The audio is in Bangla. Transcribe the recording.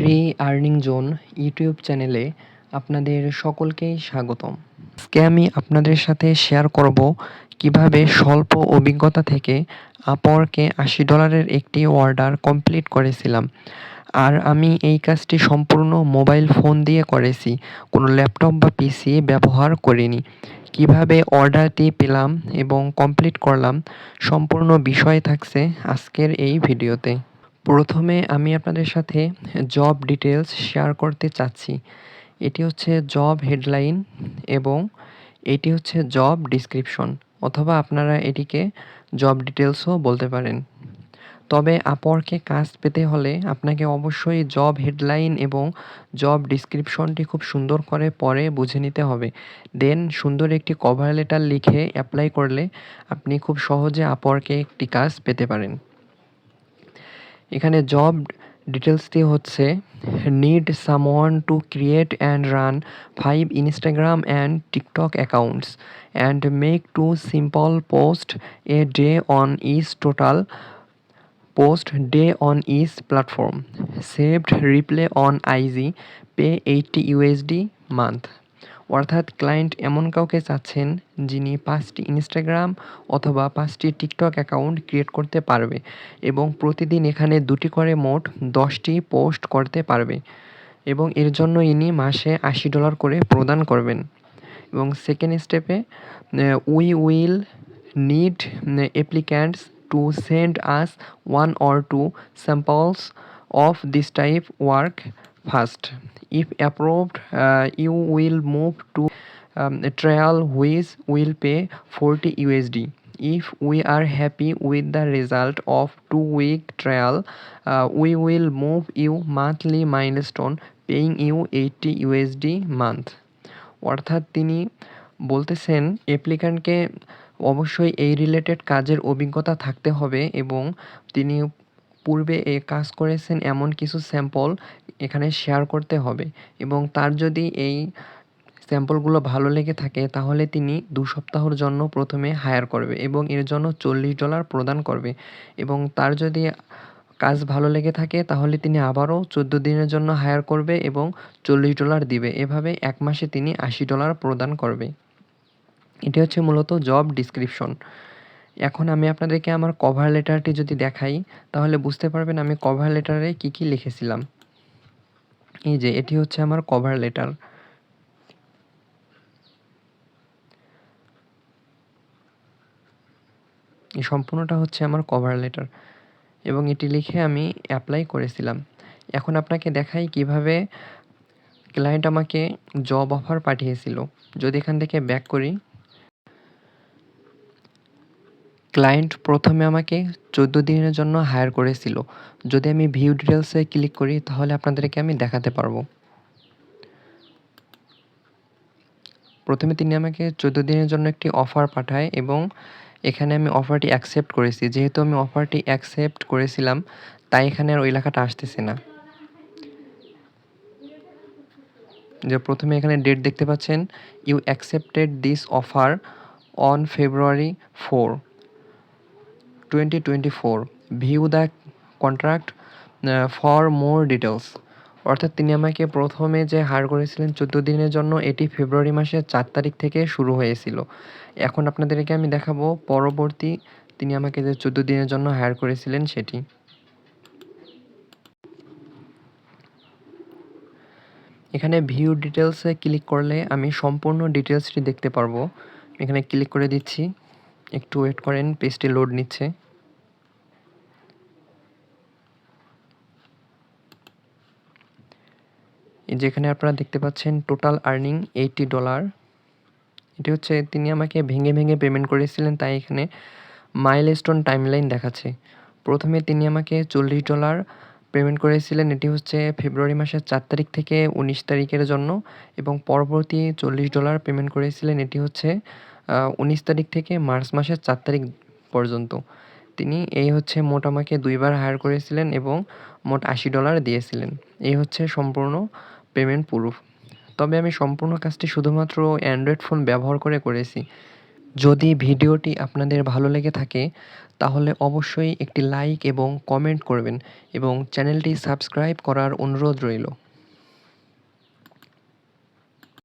ফ্রি আর্নিং জোন ইউটিউব চ্যানেলে আপনাদের সকলকেই স্বাগতম। আজকে আমি আপনাদের সাথে শেয়ার করব কিভাবে স্বল্প অভিজ্ঞতা থেকে আপওয়ার্কে $80 একটি অর্ডার কমপ্লিট করেছিলাম। আর আমি এই কাজটি সম্পূর্ণ মোবাইল ফোন দিয়ে করেছি, কোনো ল্যাপটপ বা পিসি ব্যবহার করিনি। কিভাবে অর্ডারটি পেলাম এবং কমপ্লিট করলাম, সম্পূর্ণ বিষয় থাকছে আজকের এই ভিডিওতে। প্রথমে আমি আপনাদের সাথে জব ডিটেলস শেয়ার করতে চাচ্ছি। এটি হচ্ছে জব হেডলাইন এবং এটি হচ্ছে জব ডিসক্রিপশন, অথবা আপনারা এটিকে জব ডিটেলসও বলতে পারেন। তবে আপওয়ার্কে কাজ পেতে হলে আপনাকে অবশ্যই জব হেডলাইন এবং জব ডিসক্রিপশনটি খুব সুন্দর করে পড়ে বুঝে নিতে হবে। দেন সুন্দর একটি কভার লেটার লিখে অ্যাপ্লাই করলে আপনি খুব সহজে আপওয়ার্কে একটি কাজ পেতে পারেন। এখানে জব ডিটেলসটি হচ্ছে need someone to create and run 5 Instagram and TikTok accounts and make 2 simple post a day on each total post day on each platform saved reply on IG pay $80 month. অর্থাৎ ক্লায়েন্ট এমন কাউকে চাচ্ছেন যিনি 5টি ইনস্টাগ্রাম অথবা 5টি টিকটক অ্যাকাউন্ট ক্রিয়েট করতে পারবে এবং প্রতিদিন এখানে 2টি করে মোট 10টি পোস্ট করতে পারবে এবং এর জন্য ইনি মাসে $80 করে প্রদান করবেন। এবং সেকেন্ড স্টেপে we will need applicants to send us 1 or 2 samples of this type work first. If approved, you will move to a trial which will pay $40. If we are happy with the result of 2-week trial, we will move you monthly milestone paying you $80 month. অর্থাৎ তিনি বলতেছেন অ্যাপ্লিক্যান্টকে অবশ্যই এই রিলেটেড কাজের অভিজ্ঞতা থাকতে হবে এবং তিনি পূর্বে এ কাজ করেছেন এমন কিছু স্যাম্পল এখানে শেয়ার করতে হবে এবং তার যদি এই স্যাম্পলগুলো ভালো লেগে থাকে তাহলে তিনি 2 সপ্তাহের জন্য প্রথমে হায়ার করবে এবং এর জন্য $40 প্রদান করবে এবং তার যদি কাজ ভালো লেগে থাকে তাহলে তিনি আবারও 14 দিনের জন্য হায়ার করবে এবং $40 দিবে। এভাবে 1 মাসে তিনি $80 প্রদান করবে। এটি হচ্ছে মূলত জব ডিসক্রিপশন। এখন আমি আপনাদেরকে আমার কভার লেটারটি যদি দেখাই তাহলে বুঝতে পারবেন আমি কভার লেটারে কী কী লিখেছিলাম। এই যে এটি হচ্ছে আমার কভার লেটার। এই সম্পূর্ণটা হচ্ছে আমার কভার লেটার এবং এটি লিখে আমি অ্যাপ্লাই করেছিলাম। এখন আপনাকে দেখাই কিভাবে ক্লায়েন্ট আমাকে জব অফার পাঠিয়েছিল। যদি এখান থেকে ব্যাক করি, ক্লায়েন্ট প্রথমে আমাকে 14 দিনের জন্য হায়ার করেছিল। যদি আমি ভিউ ডিটেলসে ক্লিক করি তাহলে আপনাদেরকে আমি দেখাতে পারবো। প্রথমে তিনি আমাকে 14 দিনের জন্য একটি অফার পাঠায় এবং এখানে আমি অফারটি অ্যাকসেপ্ট করেছি। যেহেতু আমি অফারটি অ্যাকসেপ্ট করেছিলাম তাই এখানে আর ওই লেখাটা আসতেছে না। যে প্রথমে এখানে ডেট দেখতে পাচ্ছেন, you accepted this offer on February 4, 2024, view the contract for more details. অর্থাৎ তিনি আমাকে প্রথমে যে হায়ার করেছিলেন 14 দিনের জন্য, এটি ফেব্রুয়ারি মাসের 4 তারিখ থেকে শুরু হয়েছিল। এখন আপনাদেরকে আমি দেখাবো পরবর্তী তিনি আমাকে যে 14 দিনের জন্য হায়ার করেছিলেন সেটি। এখানে ভিউ ডিটেলসে ক্লিক করলে আমি সম্পূর্ণ ডিটেলসটি দেখতে পারবো। এখানে ক্লিক করে দিচ্ছি, একটু ওয়েট করেন, পেজটি লোড নিচ্ছে। যেখানে আপনারা দেখতে পাচ্ছেন টোটাল আর্নিং $80। এটি হচ্ছে তিনি আমাকে ভেঙে ভেঙে পেমেন্ট করেছিলেন, তাই এখানে মাইলস্টোন টাইমলাইন দেখাচ্ছে। প্রথমে তিনি আমাকে $40 পেমেন্ট করেছিলেন, এটি হচ্ছে ফেব্রুয়ারি মাসের 4 তারিখ থেকে 19 তারিখের জন্য এবং পরবর্তী $40 পেমেন্ট করেছিলেন, এটি হচ্ছে 19 তারিখ থেকে মার্চ মাসের 4 তারিখ পর্যন্ত। তিনি এই হচ্ছে মোট আমাকে 2 বার হায়ার করেছিলেন এবং মোট $80 দিয়েছিলেন। এই হচ্ছে সম্পূর্ণ পেমেন্ট প্রুফ। তবে আমি সম্পূর্ণ কাজটি শুধুমাত্র অ্যান্ড্রয়েড ফোন ব্যবহার করে করেছি। যদি ভিডিওটি আপনাদের ভালো লেগে থাকে তাহলে অবশ্যই একটি লাইক এবং কমেন্ট করবেন এবং চ্যানেলটি সাবস্ক্রাইব করার অনুরোধ রইল।